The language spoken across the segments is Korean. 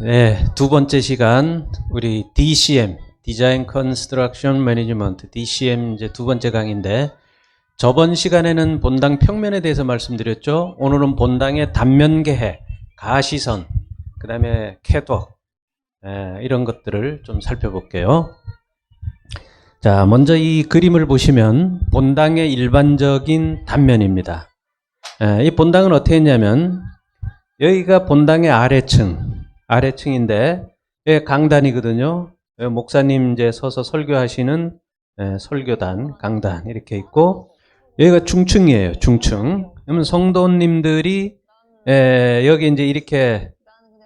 네, 두 번째 시간 우리 DCM, 디자인 컨스트럭션 매니지먼트 DCM 이제 두 번째 강의인데, 저번 시간에는 본당 평면에 대해서 말씀드렸죠. 오늘은 본당의 단면 계획, 가시선, 그다음에 catwalk, 이런 것들을 좀 살펴볼게요. 자, 먼저 이 그림을 보시면 본당의 일반적인 단면입니다. 이 본당은 어떻게 했냐면, 여기가 본당의 아래층인데, 여기 강단이거든요. 여기 목사님 이제 서서 설교하시는 설교단, 강단 이렇게 있고, 여기가 중층이에요. 중층. 그러면 성도님들이 여기 이제 이렇게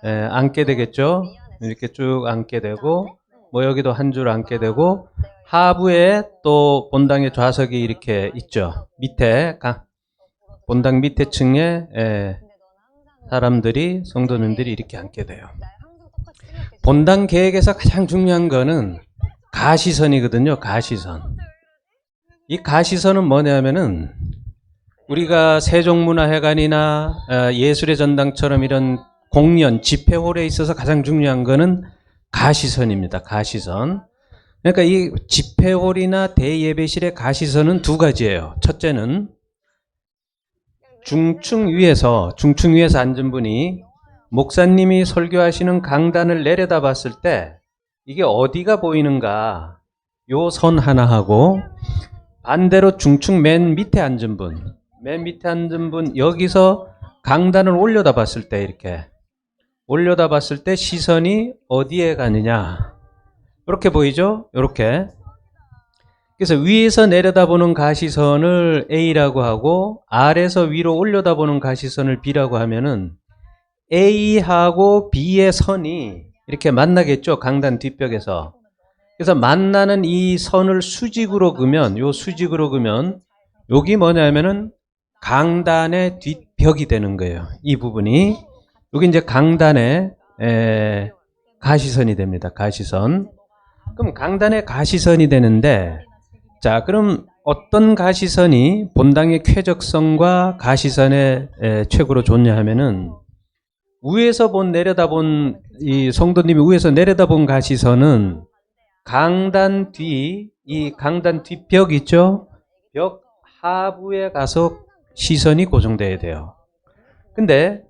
앉게 되겠죠. 이렇게 쭉 앉게 되고, 뭐 여기도 한 줄 앉게 되고, 하부에 또 본당의 좌석이 이렇게 있죠. 밑에 본당 밑에 층에 사람들이, 성도님들이 이렇게 앉게 돼요. 본당 계획에서 가장 중요한 거는 가시선이거든요. 가시선. 이 가시선은 뭐냐면은, 우리가 세종문화회관이나 예술의 전당처럼 이런 공연, 집회홀에 있어서 가장 중요한 거는 가시선입니다. 가시선. 그러니까 이 집회홀이나 대예배실의 가시선은 두 가지예요. 첫째는 중층 위에서 앉은 분이 목사님이 설교하시는 강단을 내려다 봤을 때 이게 어디가 보이는가, 요 선 하나 하고, 반대로 중층 맨 밑에 앉은 분, 여기서 강단을 올려다 봤을 때, 이렇게 올려다 봤을 때 시선이 어디에 가느냐, 이렇게 보이죠? 이렇게. 그래서 위에서 내려다보는 가시선을 A라고 하고, 아래에서 위로 올려다보는 가시선을 B라고 하면은 A하고 B의 선이 이렇게 만나겠죠. 강단 뒷벽에서. 그래서 만나는 이 선을 수직으로 그으면, 여기 뭐냐면은 강단의 뒷벽이 되는 거예요. 이 부분이. 여기 이제 강단의 가시선이 됩니다. 가시선. 그럼 강단의 가시선이 되는데, 자, 그럼 어떤 가시선이 본당의 쾌적성과 가시선의 최고로 좋냐 하면은, 위에서 내려다본, 이 성도님이 위에서 내려다본 가시선은 강단 뒷벽 있죠? 벽 하부에 가서 시선이 고정돼야 돼요. 근데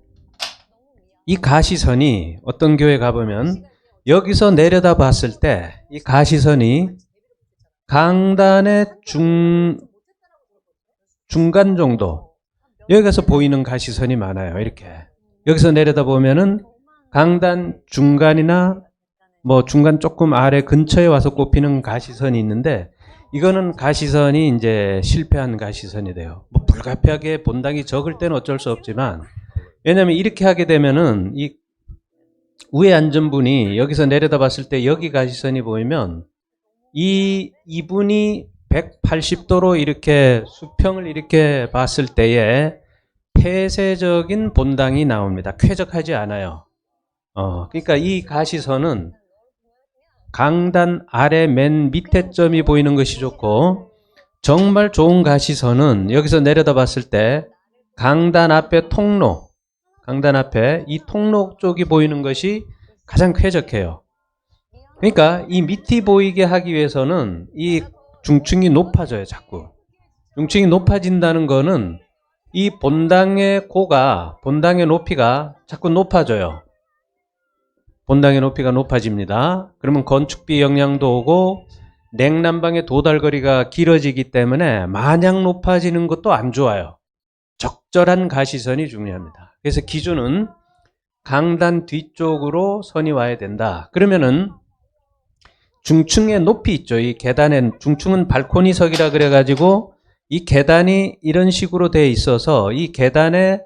이 가시선이 어떤 교회 가보면, 여기서 내려다 봤을 때 이 가시선이 강단의 중간 정도, 여기 가서 보이는 가시선이 많아요. 이렇게 여기서 내려다 보면은 강단 중간이나 뭐 중간 조금 아래 근처에 와서 꼽히는 가시선이 있는데, 이거는 가시선이 이제 실패한 가시선이 돼요. 뭐 불가피하게 본당이 적을 때는 어쩔 수 없지만, 왜냐하면 이렇게 하게 되면은 이 위에 앉은 분이 여기서 내려다 봤을 때 여기 가시선이 보이면, 이분이 180도로 이렇게 수평을 이렇게 봤을 때에 폐쇄적인 본당이 나옵니다. 쾌적하지 않아요. 그러니까 이 가시선은 강단 아래 맨 밑에 점이 보이는 것이 좋고, 정말 좋은 가시선은 여기서 내려다 봤을 때 강단 앞에 이 통로 쪽이 보이는 것이 가장 쾌적해요. 그러니까 이 밑이 보이게 하기 위해서는 이 중층이 높아져요. 자꾸 중층이 높아진다는 거는 이 본당의 높이가 자꾸 높아져요. 본당의 높이가 높아집니다. 그러면 건축비 영향도 오고 냉난방의 도달거리가 길어지기 때문에 마냥 높아지는 것도 안 좋아요. 적절한 가시선이 중요합니다. 그래서 기준은 강단 뒤쪽으로 선이 와야 된다. 그러면은 중층의 높이 있죠. 이 계단에, 중층은 발코니석이라 그래가지고 이 계단이 이런 식으로 돼 있어서 이 계단에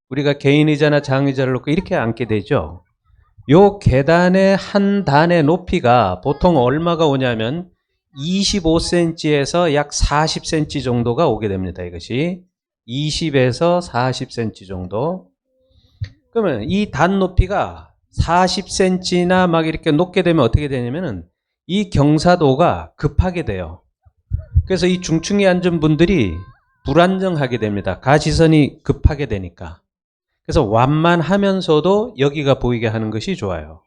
우리가 개인 의자나 장 의자를 놓고 이렇게 앉게 되죠. 요 계단의 한 단의 높이가 보통 얼마가 오냐면 25cm에서 약 40cm 정도가 오게 됩니다. 이것이 20에서 40cm 정도. 그러면 이 단 높이가 40cm나 막 이렇게 높게 되면 어떻게 되냐면은 이 경사도가 급하게 돼요. 그래서 이 중층에 앉은 분들이 불안정하게 됩니다. 가시선이 급하게 되니까. 그래서 완만하면서도 여기가 보이게 하는 것이 좋아요.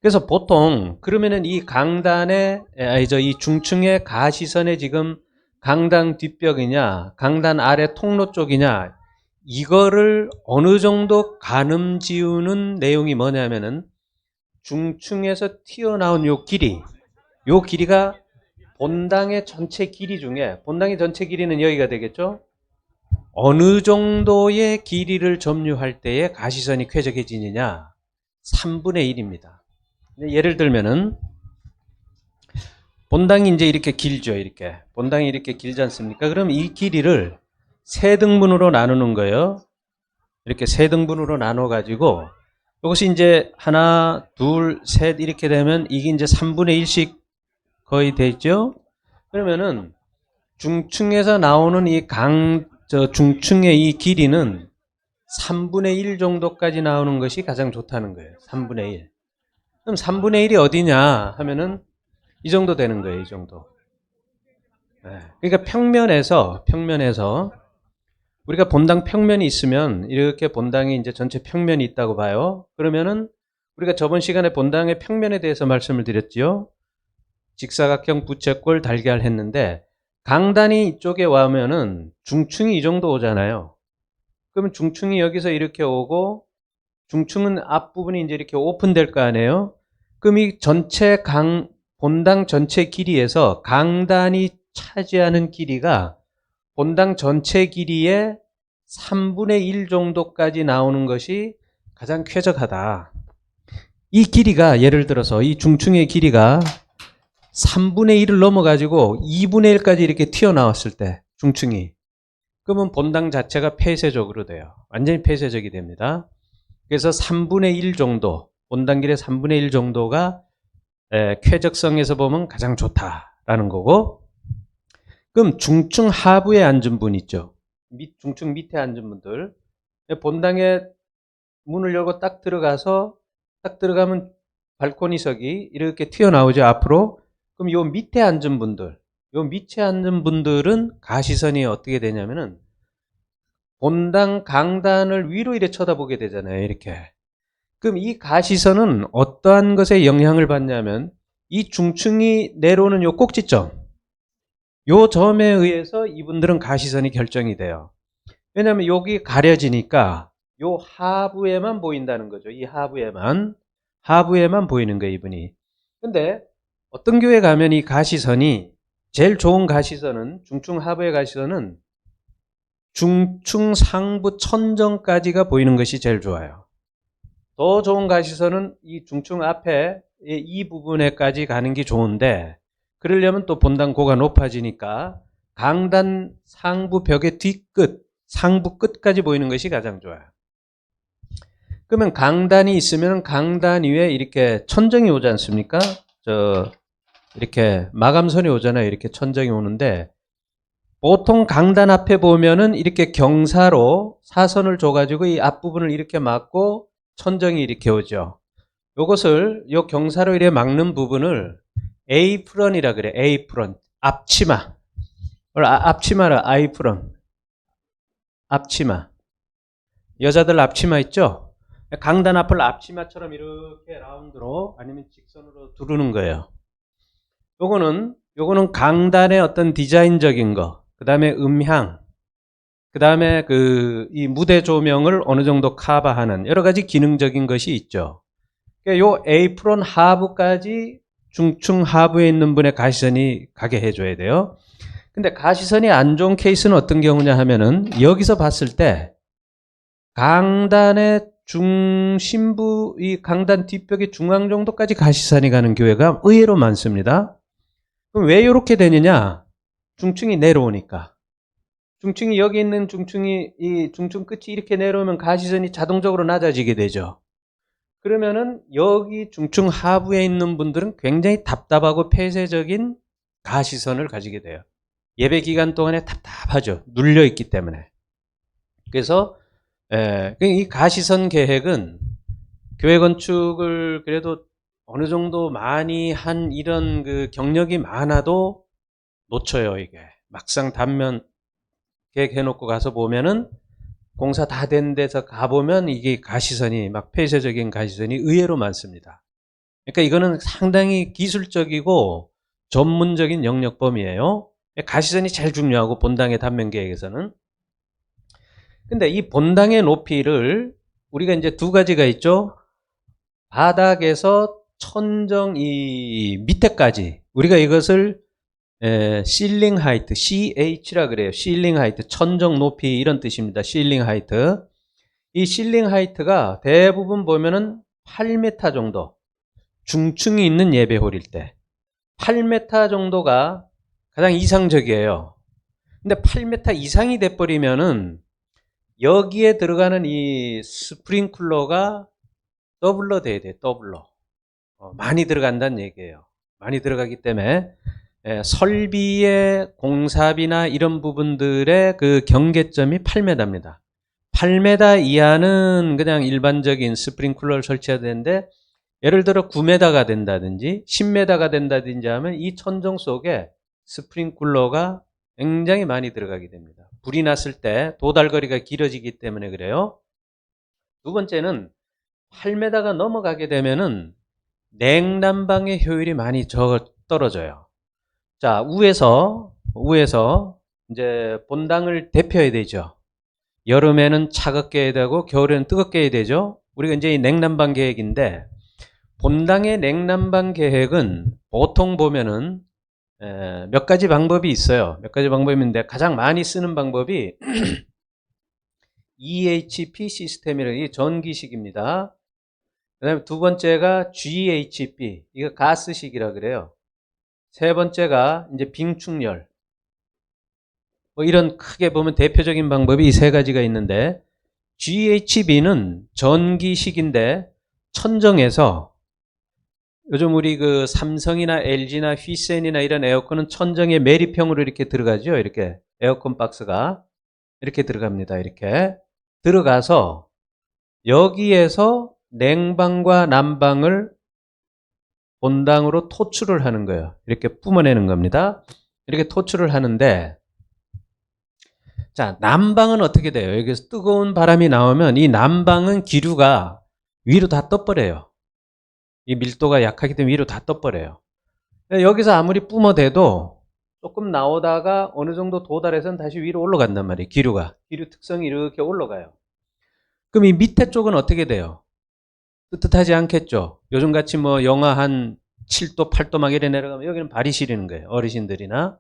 그래서 보통 그러면은 이 강단의 이 중층의 가시선에 지금 강단 뒷벽이냐 강단 아래 통로 쪽이냐 이거를 어느 정도 가늠 지우는 내용이 뭐냐면은 중층에서 튀어나온 요 길이가 본당의 전체 길이 중에 본당의 전체 길이는 여기가 되겠죠. 어느 정도의 길이를 점유할 때에 가시선이 쾌적해지느냐 3분의 1입니다. 예를 들면은 본당이 이제 이렇게 길죠. 이렇게 본당이 이렇게 길지 않습니까? 그럼 이 길이를 세 등분으로 나누는 거예요. 이렇게 세 등분으로 나눠 가지고 이것이 이제 하나, 둘, 셋 이렇게 되면 이게 이제 3분의 1씩 거의 되죠. 그러면은 중층에서 나오는 중층의 이 길이는 3분의 1 정도까지 나오는 것이 가장 좋다는 거예요. 3분의 1. 그럼 3분의 1이 어디냐 하면은 이 정도 되는 거예요. 이 정도. 그러니까 평면에서 우리가 본당 평면이 있으면 이렇게 본당이 이제 전체 평면이 있다고 봐요. 그러면은 우리가 저번 시간에 본당의 평면에 대해서 말씀을 드렸지요. 직사각형 부채꼴 달걀 했는데 강단이 이쪽에 와면은 중층이 이 정도 오잖아요. 그러면 중층이 여기서 이렇게 오고 중층은 앞부분이 이제 이렇게 오픈될 거 아니에요. 그럼 이 전체 본당 전체 길이에서 강단이 차지하는 길이가 본당 전체 길이의 3분의 1 정도까지 나오는 것이 가장 쾌적하다. 이 길이가 예를 들어서 이 중층의 길이가 3분의 1을 넘어가지고 2분의 1까지 이렇게 튀어나왔을 때 중층이 그러면 본당 자체가 폐쇄적으로 돼요. 완전히 폐쇄적이 됩니다. 그래서 3분의 1 정도 본당 길의 3분의 1 정도가 쾌적성에서 보면 가장 좋다라는 거고 그럼 중층 하부에 앉은 분 있죠. 중층 밑에 앉은 분들 본당에 문을 열고 딱 들어가면 발코니석이 이렇게 튀어나오죠. 앞으로. 그럼 요 밑에 앉은 분들은 가시선이 어떻게 되냐면은 본당 강단을 위로 이렇게 쳐다보게 되잖아요. 이렇게. 그럼 이 가시선은 어떠한 것에 영향을 받냐면 이 중층이 내려오는 요 꼭지점 요 점에 의해서 이분들은 가시선이 결정이 돼요. 왜냐하면 여기 가려지니까 요 하부에만 보인다는 거죠. 이 하부에만 보이는 거예요. 이분이. 근데 어떤 교회 가면 이 가시선이 제일 좋은 가시선은 중층 하부의 가시선은 중층 상부 천정까지가 보이는 것이 제일 좋아요. 더 좋은 가시선은 이 중층 앞에 이 부분에까지 가는 게 좋은데 그러려면 또 본당 고가 높아지니까 강단 상부 벽의 뒤끝 상부 끝까지 보이는 것이 가장 좋아요. 그러면 강단이 있으면 강단 위에 이렇게 천정이 오지 않습니까? 이렇게 마감선이 오잖아요. 이렇게 천정이 오는데 보통 강단 앞에 보면은 이렇게 경사로 사선을 줘가지고 이 앞부분을 이렇게 막고 천정이 이렇게 오죠. 요 경사로 이렇게 막는 부분을 에이프런이라 그래. 에이프런. 앞치마. 앞치마라 아이프런. 앞치마. 여자들 앞치마 있죠? 강단 앞을 앞치마처럼 이렇게 라운드로 아니면 직선으로 두르는 거예요. 요거는 강단의 어떤 디자인적인 거, 그 다음에 음향, 그 다음에 이 무대 조명을 어느 정도 커버하는 여러 가지 기능적인 것이 있죠. 요 에이프론 하부까지 중층 하부에 있는 분의 가시선이 가게 해줘야 돼요. 근데 가시선이 안 좋은 케이스는 어떤 경우냐 하면은 여기서 봤을 때 강단의 중심부, 이 강단 뒷벽의 중앙 정도까지 가시선이 가는 교회가 의외로 많습니다. 그럼 왜 이렇게 되느냐? 중층이 내려오니까. 중층이 여기 있는 이 중층 끝이 이렇게 내려오면 가시선이 자동적으로 낮아지게 되죠. 그러면은 여기 중층 하부에 있는 분들은 굉장히 답답하고 폐쇄적인 가시선을 가지게 돼요. 예배 기간 동안에 답답하죠. 눌려있기 때문에. 그래서 이 가시선 계획은 교회 건축을 그래도 어느 정도 많이 한 이런 경력이 많아도 놓쳐요. 이게 막상 단면 계획해놓고 가서 보면은 공사 다 된 데서 가보면 이게 가시선이 막 폐쇄적인 가시선이 의외로 많습니다. 그러니까 이거는 상당히 기술적이고 전문적인 영역 범위예요. 가시선이 제일 중요하고 본당의 단면 계획에서는. 근데 이 본당의 높이를 우리가 이제 두 가지가 있죠. 바닥에서 천정 이 밑에까지 우리가 이것을 실링 하이트, CH라 그래요. 실링 하이트, 천정 높이 이런 뜻입니다. 실링 하이트. 이 실링 하이트가 대부분 보면은 8m 정도, 중층이 있는 예배홀일 때 8m 정도가 가장 이상적이에요. 근데 8m 이상이 돼버리면은 여기에 들어가는 이 스프링클러가 더블로 돼야 돼요. 더블로. 많이 들어간다는 얘기예요. 많이 들어가기 때문에 설비의 공사비나 이런 부분들의 그 경계점이 8m입니다. 8m 이하는 그냥 일반적인 스프링클러를 설치해야 되는데 예를 들어 9m가 된다든지 10m가 된다든지 하면 이 천정 속에 스프링클러가 굉장히 많이 들어가게 됩니다. 불이 났을 때 도달거리가 길어지기 때문에 그래요. 두 번째는 8m가 넘어가게 되면은 냉난방의 효율이 많이 떨어져요. 자, 위에서 이제 본당을 데펴야 되죠. 여름에는 차갑게 해야 되고 겨울에는 뜨겁게 해야 되죠. 우리가 이제 이 냉난방 계획인데 본당의 냉난방 계획은 보통 보면은 몇 가지 방법이 있어요. 몇 가지 방법이 있는데 가장 많이 쓰는 방법이 EHP 시스템이라는 이 전기식입니다. 그 다음에 두 번째가 GHP, 이거 가스식이라 그래요. 세 번째가 이제 빙충열. 뭐 이런 크게 보면 대표적인 방법이 이 세 가지가 있는데 GHB는 전기식인데 천정에서 요즘 우리 그 삼성이나 LG나 휘센이나 이런 에어컨은 천정에 매립형으로 이렇게 들어가죠. 이렇게 에어컨 박스가 이렇게 들어갑니다. 이렇게 들어가서 여기에서 냉방과 난방을 본당으로 토출을 하는 거예요. 이렇게 뿜어내는 겁니다. 이렇게 토출을 하는데 자, 난방은 어떻게 돼요? 여기서 뜨거운 바람이 나오면 이 난방은 기류가 위로 다 떠버려요. 이 밀도가 약하기 때문에 위로 다 떠버려요. 여기서 아무리 뿜어대도 조금 나오다가 어느 정도 도달해서는 다시 위로 올라간단 말이에요. 기류 특성이 이렇게 올라가요. 그럼 이 밑에 쪽은 어떻게 돼요? 뜨뜻하지 않겠죠. 요즘같이 뭐 영하 한 7도 8도 막 이래 내려가면 여기는 발이 시리는 거예요. 어르신들이나.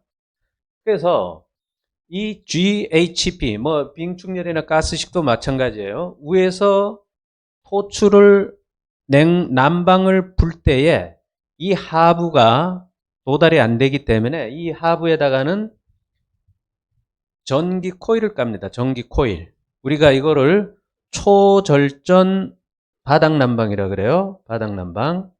그래서 이 GHP 뭐 빙충열이나 가스식도 마찬가지예요. 위에서 토출을 난방을 불 때에 이 하부가 도달이 안 되기 때문에 이 하부에다가는 전기 코일을 깝니다. 전기 코일. 우리가 이거를 초절전 바닥난방이라 그래요. 바닥난방.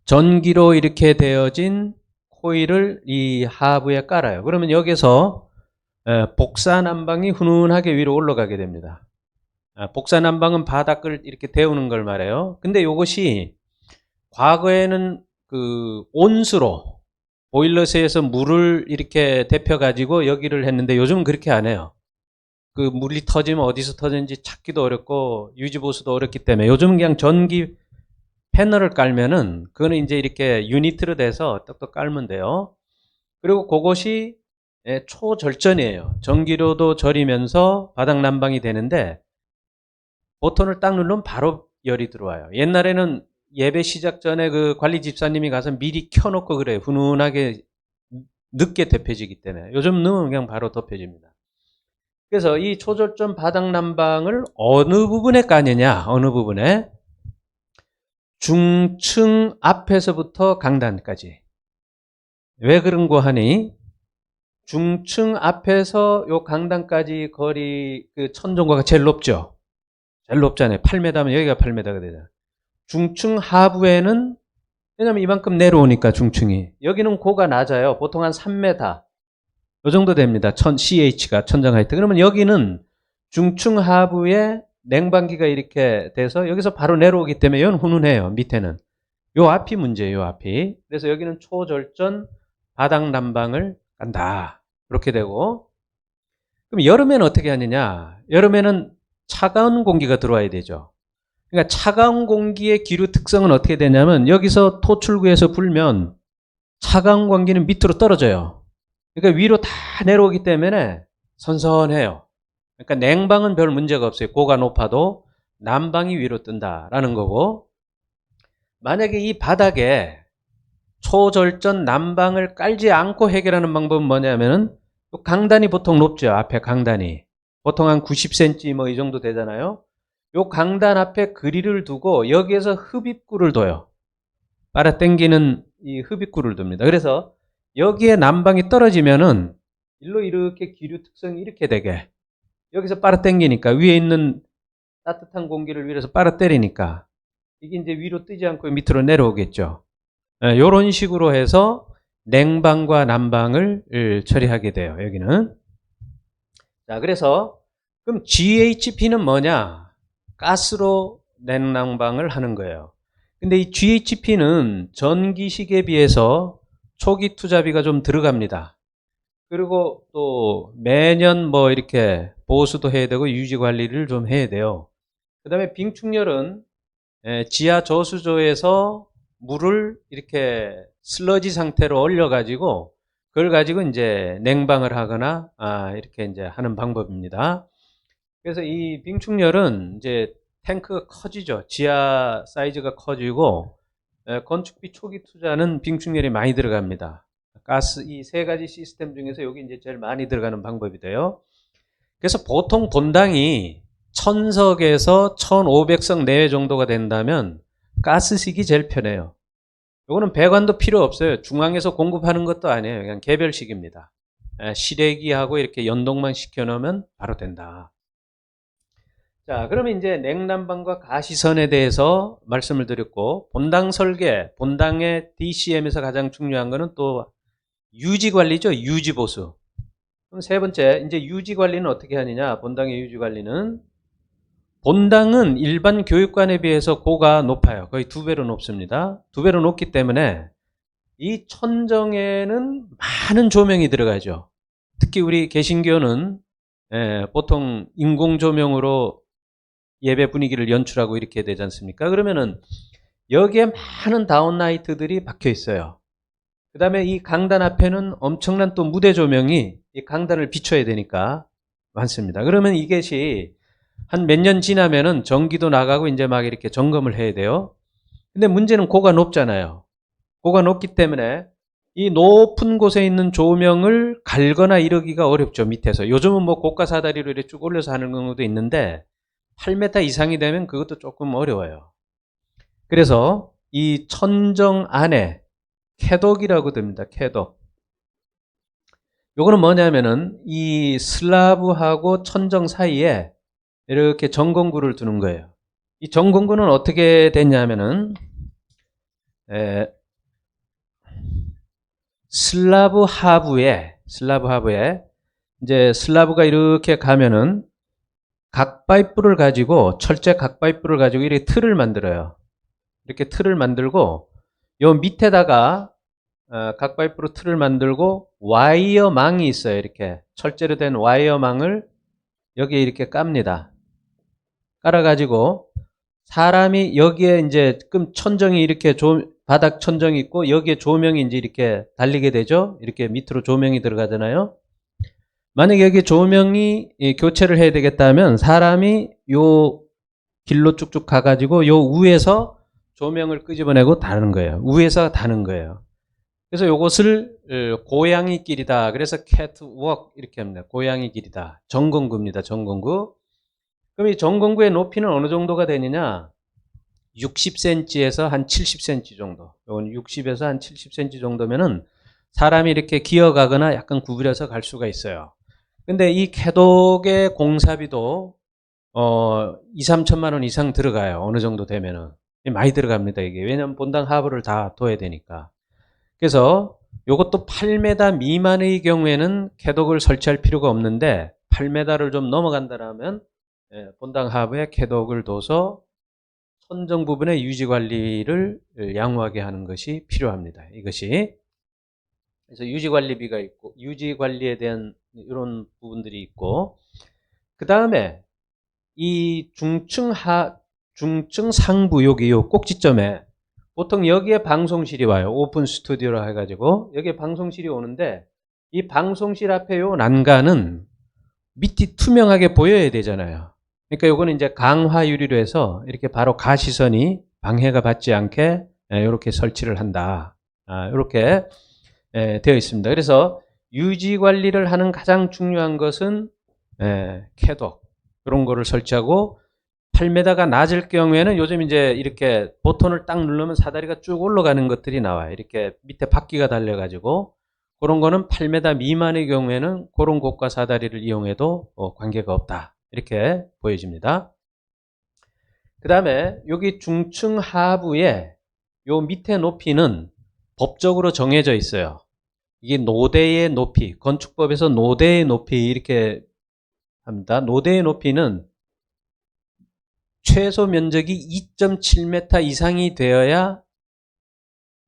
전기로 이렇게 되어진 코일을 이 하부에 깔아요. 그러면 여기서 복사난방이 훈훈하게 위로 올라가게 됩니다. 복사난방은 바닥을 이렇게 데우는 걸 말해요. 근데 이것이 과거에는 그 온수로 보일러실에서 물을 이렇게 데펴 가지고 여기를 했는데 요즘은 그렇게 안 해요. 그 물이 터지면 어디서 터졌는지 찾기도 어렵고 유지보수도 어렵기 때문에 요즘은 그냥 전기 패널을 깔면은 그거는 이제 이렇게 유니트로 돼서 떡떡 깔면 돼요. 그리고 그것이 초절전이에요. 전기료도 절이면서 바닥 난방이 되는데 버튼을 딱 누르면 바로 열이 들어와요. 옛날에는 예배 시작 전에 그 관리 집사님이 가서 미리 켜놓고 그래요. 훈훈하게 늦게 덮여지기 때문에. 요즘 넣으면 그냥 바로 덮여집니다. 그래서 이 초절전 바닥 난방을 어느 부분에 까느냐, 어느 부분에 중층 앞에서부터 강단까지. 왜 그런 거 하니? 중층 앞에서 요 강단까지 거리 그 천정고가 제일 높죠. 제일 높잖아요. 8m면 여기가 8m가 되잖아요. 중층 하부에는 왜냐면 이만큼 내려오니까 중층이 여기는 고가 낮아요. 보통 한 3m 이 정도 됩니다. CH가 천정 하이트. 그러면 여기는 중층 하부에 냉방기가 이렇게 돼서 여기서 바로 내려오기 때문에 이건 훈훈해요. 밑에는 요 앞이 문제예요. 요 앞이. 그래서 여기는 초절전 바닥 난방을 간다. 이렇게 되고 그럼 여름에는 어떻게 하느냐? 여름에는 차가운 공기가 들어와야 되죠. 그러니까 차가운 공기의 기류 특성은 어떻게 되냐면 여기서 토출구에서 불면 차가운 공기는 밑으로 떨어져요. 그러니까 위로 다 내려오기 때문에 선선해요. 그러니까 냉방은 별 문제가 없어요. 고가 높아도 난방이 위로 뜬다라는 거고, 만약에 이 바닥에 초절전 난방을 깔지 않고 해결하는 방법은 뭐냐면은 강단이 보통 높죠. 앞에 강단이 보통 한 90cm 뭐 이 정도 되잖아요. 요 강단 앞에 그릴을 두고 여기에서 흡입구를 둬요. 빨아 당기는 이 흡입구를 둡니다. 그래서 여기에 난방이 떨어지면은 일로 이렇게 기류 특성이 이렇게 되게, 여기서 빨아 당기니까 위에 있는 따뜻한 공기를 위에서 빨아 때리니까 이게 이제 위로 뜨지 않고 밑으로 내려오겠죠. 이런 식으로 해서 냉방과 난방을 처리하게 돼요. 여기는. 자, 그래서 그럼 GHP는 뭐냐? 가스로 냉난방을 하는 거예요. 근데 이 GHP는 전기식에 비해서 초기 투자비가 좀 들어갑니다. 그리고 또 매년 뭐 이렇게 보수도 해야 되고 유지 관리를 좀 해야 돼요. 그 다음에 빙축열은 지하 저수조에서 물을 이렇게 슬러지 상태로 얼려가지고 그걸 가지고 이제 냉방을 하거나 이렇게 이제 하는 방법입니다. 그래서 이 빙축열은 이제 탱크가 커지죠. 지하 사이즈가 커지고 건축비 초기 투자는 빙축열이 많이 들어갑니다. 가스 이 세 가지 시스템 중에서 여기 이제 제일 많이 들어가는 방법이 돼요. 그래서 보통 본당이 1000석에서 1500석 내외 정도가 된다면 가스식이 제일 편해요. 이거는 배관도 필요 없어요. 중앙에서 공급하는 것도 아니에요. 그냥 개별식입니다. 실외기하고 이렇게 연동만 시켜놓으면 바로 된다. 자, 그러면 이제 냉난방과 가시선에 대해서 말씀을 드렸고, 본당 설계, 본당의 DCM에서 가장 중요한 거는 또 유지 관리죠. 유지 보수. 그럼 세 번째, 이제 유지 관리는 어떻게 하느냐? 본당의 유지 관리는, 본당은 일반 교육관에 비해서 고가 높아요. 거의 2배로 높습니다. 2배로 높기 때문에 이 천정에는 많은 조명이 들어가죠. 특히 우리 개신교는 보통 인공 조명으로 예배 분위기를 연출하고 이렇게 되지 않습니까? 그러면은 여기에 많은 다운라이트들이 박혀 있어요. 그 다음에 이 강단 앞에는 엄청난 또 무대 조명이 이 강단을 비춰야 되니까 많습니다. 그러면 이것이 한 몇 년 지나면은 전기도 나가고 이제 막 이렇게 점검을 해야 돼요. 근데 문제는 고가 높잖아요. 고가 높기 때문에 이 높은 곳에 있는 조명을 갈거나 이러기가 어렵죠. 밑에서. 요즘은 뭐 고가 사다리로 이렇게 쭉 올려서 하는 경우도 있는데 8m 이상이 되면 그것도 조금 어려워요. 그래서 이 천정 안에 캐독이라고 됩니다. 캐독. 요거는 뭐냐면은 이 슬라브하고 천정 사이에 이렇게 전공구를 두는 거예요. 이 전공구는 어떻게 됐냐면은 슬라브 하부에 이제 슬라브가 이렇게 가면은 각파이프를 가지고, 철제 각파이프를 가지고 이렇게 틀을 만들어요. 이렇게 틀을 만들고 요 밑에다가 각파이프로 틀을 만들고 와이어망이 있어요. 이렇게 철제로 된 와이어망을 여기에 이렇게 깝니다. 깔아가지고 사람이 여기에 이제 천정이 이렇게 바닥 천정이 있고 여기에 조명이 이제 이렇게 달리게 되죠. 이렇게 밑으로 조명이 들어가잖아요. 만약에 여기 조명이 교체를 해야 되겠다면 사람이 요 길로 쭉쭉 가가지고 요 위에서 조명을 끄집어내고 다는 거예요. 위에서 다는 거예요. 그래서 요것을 고양이 길이다. 그래서 catwalk 이렇게 합니다. 고양이 길이다. 전공구입니다. 전공구. 그럼 이 전공구의 높이는 어느 정도가 되느냐? 60cm에서 한 70cm 정도. 이건 60에서 한 70cm 정도면은 사람이 이렇게 기어가거나 약간 구부려서 갈 수가 있어요. 근데 이 캐독의 공사비도 2, 3천만 원 이상 들어가요. 어느 정도 되면은. 많이 들어갑니다, 이게. 왜냐면 본당 하부를 다 둬야 되니까. 그래서 요것도 8m 미만의 경우에는 캐독을 설치할 필요가 없는데 8m를 좀 넘어간다면 본당 하부에 캐독을 둬서 천정 부분의 유지 관리를 양호하게 하는 것이 필요합니다. 이것이. 그래서 유지 관리비가 있고 유지 관리에 대한 이런 부분들이 있고, 그 다음에 이 중층 상부 여기 요 꼭지점에 보통 여기에 방송실이 와요. 오픈 스튜디오로 해가지고 여기에 방송실이 오는데 이 방송실 앞에 요 난간은 밑이 투명하게 보여야 되잖아요. 그러니까 요거는 이제 강화 유리로 해서 이렇게 바로 가시선이 방해가 받지 않게 이렇게 설치를 한다. 이렇게 되어 있습니다. 그래서 유지 관리를 하는 가장 중요한 것은 캐독 그런 거를 설치하고 8m가 낮을 경우에는 요즘 이제 이렇게 버튼을 딱 누르면 사다리가 쭉 올라가는 것들이 나와요. 이렇게 밑에 바퀴가 달려가지고 그런 거는 8m 미만의 경우에는 그런 곳과 사다리를 이용해도 관계가 없다. 이렇게 보여집니다. 그 다음에 여기 중층 하부에 요 밑에 높이는 법적으로 정해져 있어요. 이게 노대의 높이, 건축법에서 노대의 높이 이렇게 합니다. 노대의 높이는 최소 면적이 2.7m 이상이 되어야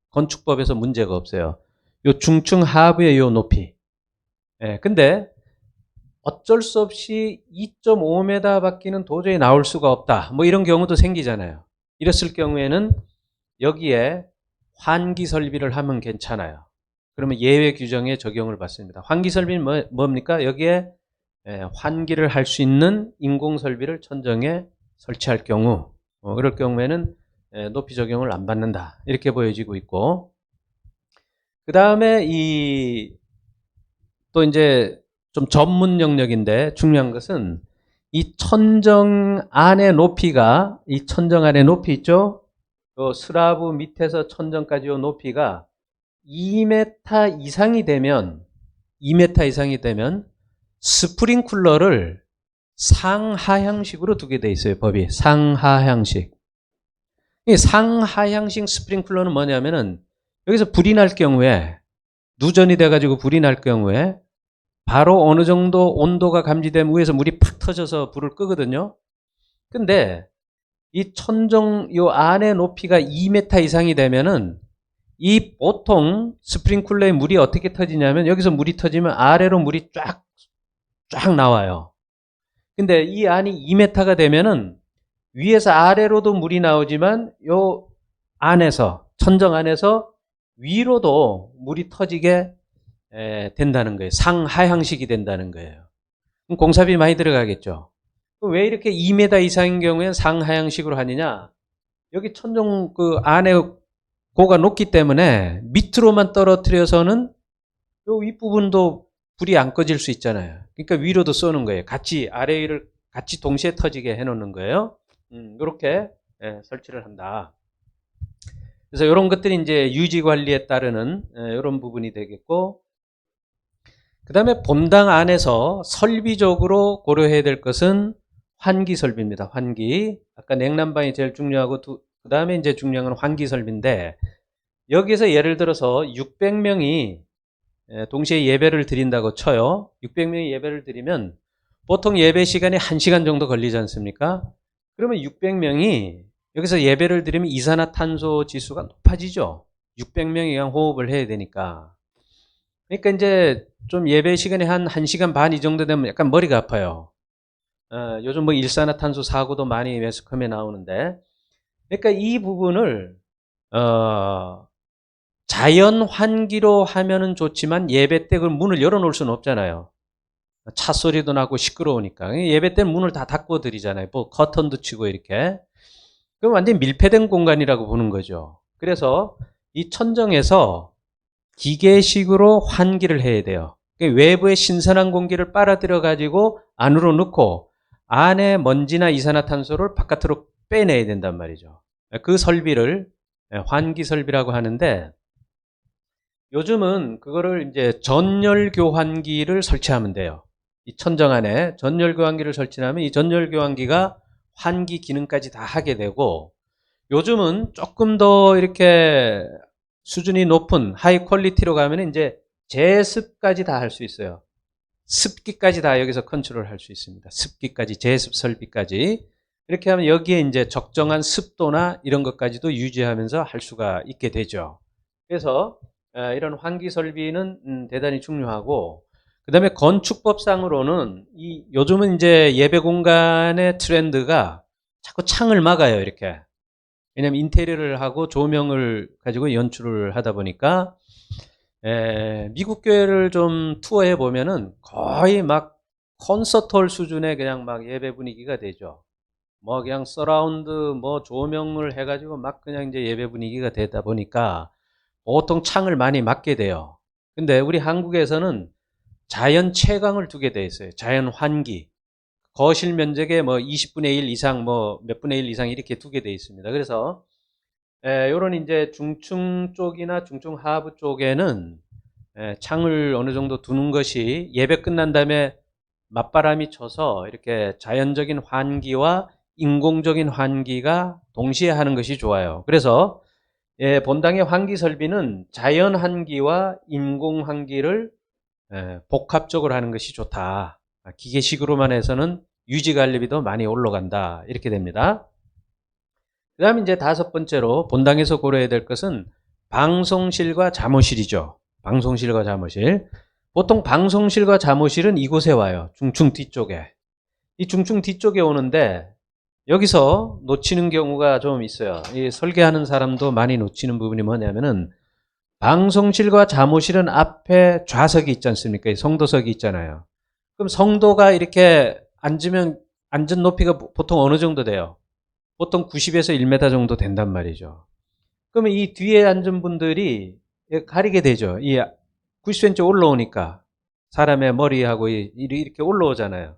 건축법에서 문제가 없어요. 요 중층 하부의 요 높이. 근데 어쩔 수 없이 2.5m 밖에는 도저히 나올 수가 없다. 뭐 이런 경우도 생기잖아요. 이랬을 경우에는 여기에 환기 설비를 하면 괜찮아요. 그러면 예외 규정에 적용을 받습니다. 환기 설비는 뭡니까? 여기에 환기를 할 수 있는 인공 설비를 천정에 설치할 경우, 그럴 경우에는 높이 적용을 안 받는다. 이렇게 보여지고 있고, 그 다음에 또 이제 좀 전문 영역인데 중요한 것은 이 천정 안의 높이가, 이 천정 안의 높이 있죠? 슬라브 밑에서 천정까지 요 높이가 2m 이상이 되면, 2m 이상이 되면 스프링쿨러를 상하향식으로 두게 돼 있어요. 법이 상하향식. 이 상하향식 스프링쿨러는 뭐냐면은 여기서 불이 날 경우에, 누전이 돼가지고 불이 날 경우에 바로 어느 정도 온도가 감지되면 위에서 물이 팍 터져서 불을 끄거든요. 근데 이 천정 요 안의 높이가 2m 이상이 되면은 이 보통 스프링쿨러의 물이 어떻게 터지냐면 여기서 물이 터지면 아래로 물이 쫙 나와요. 근데 이 안이 2m가 되면은 위에서 아래로도 물이 나오지만 요 안에서, 천정 안에서 위로도 물이 터지게 된다는 거예요. 상하향식이 된다는 거예요. 그럼 공사비 많이 들어가겠죠. 왜 이렇게 2m 이상인 경우엔 상하향식으로 하느냐? 여기 천정 그 안에 고가 높기 때문에 밑으로만 떨어뜨려서는 요 윗부분도 불이 안 꺼질 수 있잖아요. 그러니까 위로도 쏘는 거예요. 같이 아래 위를 같이 동시에 터지게 해놓는 거예요. 이렇게 설치를 한다. 그래서 이런 것들이 이제 유지 관리에 따르는 이런 부분이 되겠고, 그 다음에 본당 안에서 설비적으로 고려해야 될 것은 환기 설비입니다. 환기. 아까 냉난방이 제일 중요하고, 그 다음에 이제 중요한 건 환기 설비인데, 여기서 예를 들어서 600명이 동시에 예배를 드린다고 쳐요. 600명이 예배를 드리면 보통 예배 시간이 1시간 정도 걸리지 않습니까? 그러면 600명이 여기서 예배를 드리면 이산화탄소 지수가 높아지죠. 600명이 그냥 호흡을 해야 되니까. 그러니까 이제 좀 예배 시간이 한 1시간 반 이 정도 되면 약간 머리가 아파요. 요즘 뭐 일산화탄소 사고도 많이 매스컴에 나오는데, 그러니까 이 부분을 자연 환기로 하면은 좋지만 예배 때 그 문을 열어놓을 수는 없잖아요. 차 소리도 나고 시끄러우니까. 예배 때는 문을 다 닫고 드리잖아요. 뭐 커튼도 치고 이렇게. 그럼 완전히 밀폐된 공간이라고 보는 거죠. 그래서 이 천정에서 기계식으로 환기를 해야 돼요. 외부의 신선한 공기를 빨아들여 가지고 안으로 넣고 안에 먼지나 이산화탄소를 바깥으로 빼내야 된단 말이죠. 그 설비를 환기 설비라고 하는데, 요즘은 그거를 이제 전열 교환기를 설치하면 돼요. 이 천정 안에 전열 교환기를 설치하면 이 전열 교환기가 환기 기능까지 다 하게 되고, 요즘은 조금 더 이렇게 수준이 높은 하이 퀄리티로 가면 이제 제습까지 다 할 수 있어요. 습기까지 다 여기서 컨트롤 할 수 있습니다. 습기까지, 제습 설비까지. 이렇게 하면 여기에 이제 적정한 습도나 이런 것까지도 유지하면서 할 수가 있게 되죠. 그래서 이런 환기 설비는 대단히 중요하고, 그 다음에 건축법상으로는 요즘은 이제 예배 공간의 트렌드가 자꾸 창을 막아요, 이렇게. 왜냐면 인테리어를 하고 조명을 가지고 연출을 하다 보니까 미국 교회를 좀 투어해 보면은 거의 막 콘서트홀 수준의 그냥 막 예배 분위기가 되죠. 뭐 그냥 서라운드 뭐 조명을 해가지고 막 그냥 이제 예배 분위기가 되다 보니까 보통 창을 많이 막게 돼요. 근데 우리 한국에서는 자연 채광을 두게 돼 있어요. 자연 환기. 거실 면적의 뭐 20분의 1 이상 뭐 몇 분의 1 이상 이렇게 두게 돼 있습니다. 그래서 요런 이제 중층 쪽이나 중층 하부 쪽에는 창을 어느 정도 두는 것이 예배 끝난 다음에 맞바람이 쳐서 이렇게 자연적인 환기와 인공적인 환기가 동시에 하는 것이 좋아요. 그래서 본당의 환기 설비는 자연 환기와 인공 환기를 복합적으로 하는 것이 좋다. 기계식으로만 해서는 유지 관리비도 많이 올라간다. 이렇게 됩니다. 그 다음에 이제 다섯 번째로 본당에서 고려해야 될 것은 방송실과 잠옷실이죠. 방송실과 잠옷실. 보통 방송실과 잠옷실은 이곳에 와요. 중층 뒤쪽에. 이 중층 뒤쪽에 오는데 여기서 놓치는 경우가 좀 있어요. 이 설계하는 사람도 많이 놓치는 부분이 뭐냐면은 방송실과 잠옷실은 앞에 좌석이 있지 않습니까? 성도석이 있잖아요. 그럼 성도가 이렇게 앉으면 앉은 높이가 보통 어느 정도 돼요? 보통 90에서 1m 정도 된단 말이죠. 그러면 이 뒤에 앉은 분들이 가리게 되죠. 이 90cm 올라오니까 사람의 머리하고 이렇게 올라오잖아요.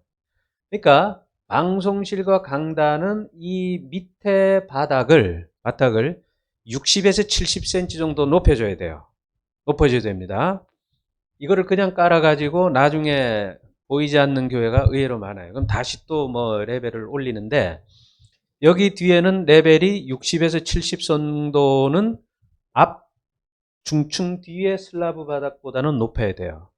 그러니까 방송실과 강단은 이 밑에 바닥을 60에서 70cm 정도 높여줘야 돼요. 높여줘야 됩니다. 이거를 그냥 깔아가지고 나중에 보이지 않는 교회가 의외로 많아요. 그럼 다시 또 뭐 레벨을 올리는데 여기 뒤에는 레벨이 60에서 70 정도는 앞 중층 뒤에 슬라브 바닥보다는 높아야 돼요.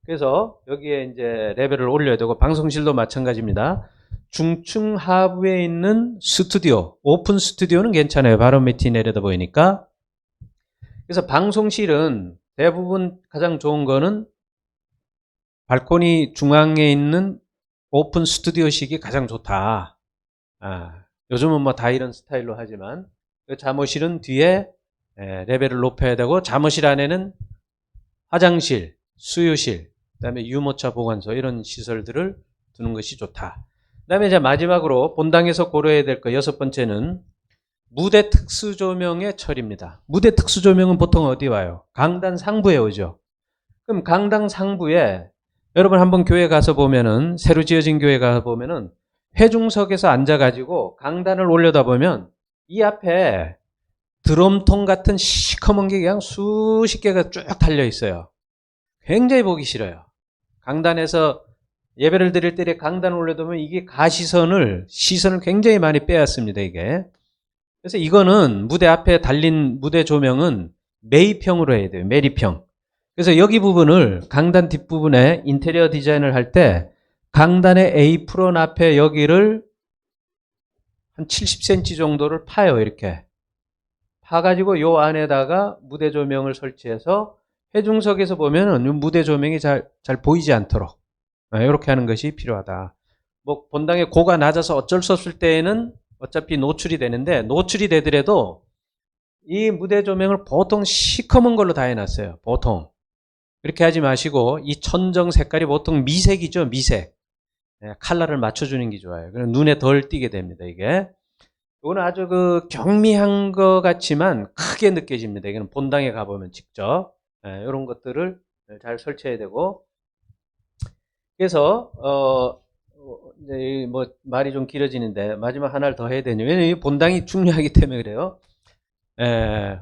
그래서 여기에 이제 레벨을 올려야 되고 방송실도 마찬가지입니다. 중층 하부에 있는 스튜디오, 오픈 스튜디오는 괜찮아요. 바로 밑이 내려다 보이니까. 그래서 방송실은 대부분 가장 좋은 거는 발코니 중앙에 있는 오픈 스튜디오식이 가장 좋다. 요즘은 뭐 다 이런 스타일로 하지만 잠옷실은 뒤에 레벨을 높여야 되고 잠옷실 안에는 화장실, 수유실, 그다음에 유모차 보관소 이런 시설들을 두는 것이 좋다. 그다음에 이제 마지막으로 본당에서 고려해야 될 거 여섯 번째는 무대 특수 조명의 처리입니다. 무대 특수 조명은 보통 어디 와요? 강단 상부에 오죠. 그럼 강당 상부에 여러분 한번 교회 가서 보면은 새로 지어진 교회 가서 보면은 회중석에서 앉아가지고 강단을 올려다 보면 이 앞에 드럼통 같은 시커먼 게 그냥 수십 개가 쭉 달려 있어요. 굉장히 보기 싫어요. 강단에서 예배를 드릴 때 강단을 올려두면 이게 시선을 굉장히 많이 빼앗습니다, 이게. 그래서 이거는 무대 앞에 달린 무대 조명은 매입형으로 해야 돼요, 매립형. 그래서 여기 부분을 강단 뒷부분에 인테리어 디자인을 할 때 강단의 에이프론 앞에 여기를 한 70cm 정도를 파요, 이렇게. 파가지고 요 안에다가 무대 조명을 설치해서 회중석에서 보면은 무대 조명이 잘 보이지 않도록 이렇게 하는 것이 필요하다. 뭐 본당에 고가 낮아서 어쩔 수 없을 때에는 어차피 노출이 되는데 노출이 되더라도 이 무대 조명을 보통 시커먼 걸로 다 해놨어요. 보통. 그렇게 하지 마시고 이 천정 색깔이 보통 미색이죠. 미색. 컬러를 맞춰주는 게 좋아요. 그럼 눈에 덜 띄게 됩니다. 이게. 이거는 아주 경미한 것 같지만 크게 느껴집니다. 이거는 본당에 가보면 직접 이런 것들을 잘 설치해야 되고. 그래서 이제 뭐 말이 좀 길어지는데 마지막 하나를 더 해야 되냐. 왜냐면 이 본당이 중요하기 때문에 그래요.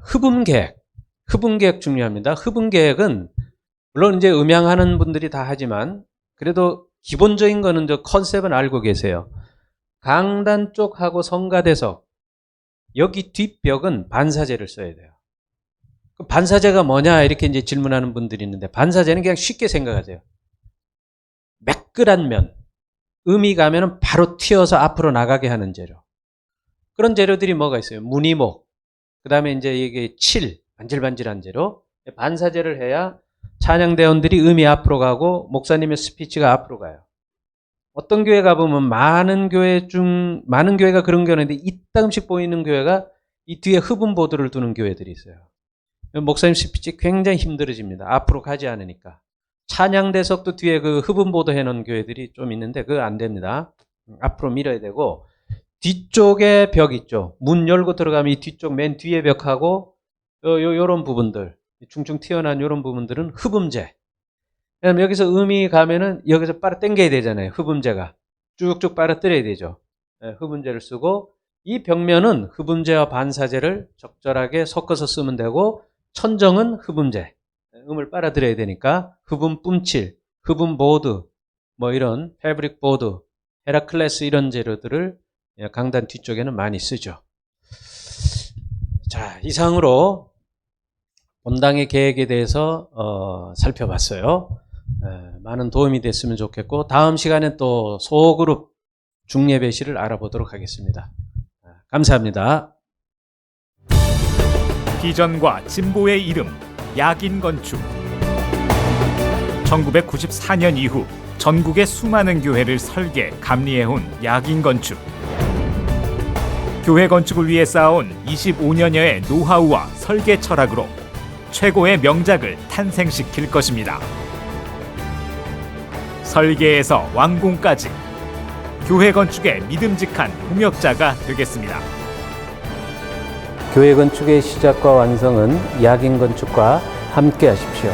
흡음계획 중요합니다. 흡음계획은 물론 이제 음향하는 분들이 다 하지만 그래도 기본적인 거는 저 컨셉은 알고 계세요. 강단 쪽하고 성가대석 여기 뒷벽은 반사재를 써야 돼요. 반사재가 뭐냐 이렇게 이제 질문하는 분들이 있는데 반사재는 그냥 쉽게 생각하세요. 매끈한 면, 음이 가면은 바로 튀어서 앞으로 나가게 하는 재료. 그런 재료들이 뭐가 있어요? 무늬목, 그 다음에 이제 이게 반질반질한 재료. 반사재를 해야 찬양대원들이 음이 앞으로 가고 목사님의 스피치가 앞으로 가요. 어떤 교회 가보면 많은 교회가 그런 교회인데 이따금씩 보이는 교회가 이 뒤에 흡음 보도를 두는 교회들이 있어요. 목사님 스피치 굉장히 힘들어집니다. 앞으로 가지 않으니까. 찬양 대석도 뒤에 그 흡음 보도 해놓은 교회들이 좀 있는데 그거 안 됩니다. 앞으로 밀어야 되고, 뒤쪽에 벽 있죠. 문 열고 들어가면 이 뒤쪽 맨 뒤에 벽하고 요런 부분들, 중증 튀어나온 요런 부분들은 흡음재. 그럼 여기서 음이 가면은 여기서 빨아 당겨야 되잖아요. 흡음재가 쭉쭉 빨아들여야 되죠. 흡음재를 쓰고, 이 벽면은 흡음재와 반사재를 적절하게 섞어서 쓰면 되고, 천정은 흡음재, 음을 빨아들여야 되니까 흡음 뿜칠, 흡음 보드, 뭐 이런 패브릭 보드, 헤라클레스 이런 재료들을 강단 뒤쪽에는 많이 쓰죠. 자, 이상으로 본당의 계획에 대해서 살펴봤어요. 많은 도움이 됐으면 좋겠고, 다음 시간에 또 소그룹 중예배실을 알아보도록 하겠습니다. 감사합니다. 비전과 진보의 이름, 야긴건축. 1994년 이후 전국의 수많은 교회를 설계, 감리해온 야긴건축. 교회 건축을 위해 쌓아온 25년여의 노하우와 설계 철학으로 최고의 명작을 탄생시킬 것입니다. 설계에서 완공까지 교회 건축의 믿음직한 동역자가 되겠습니다. 교회 건축의 시작과 완성은 야긴 건축과 함께 하십시오.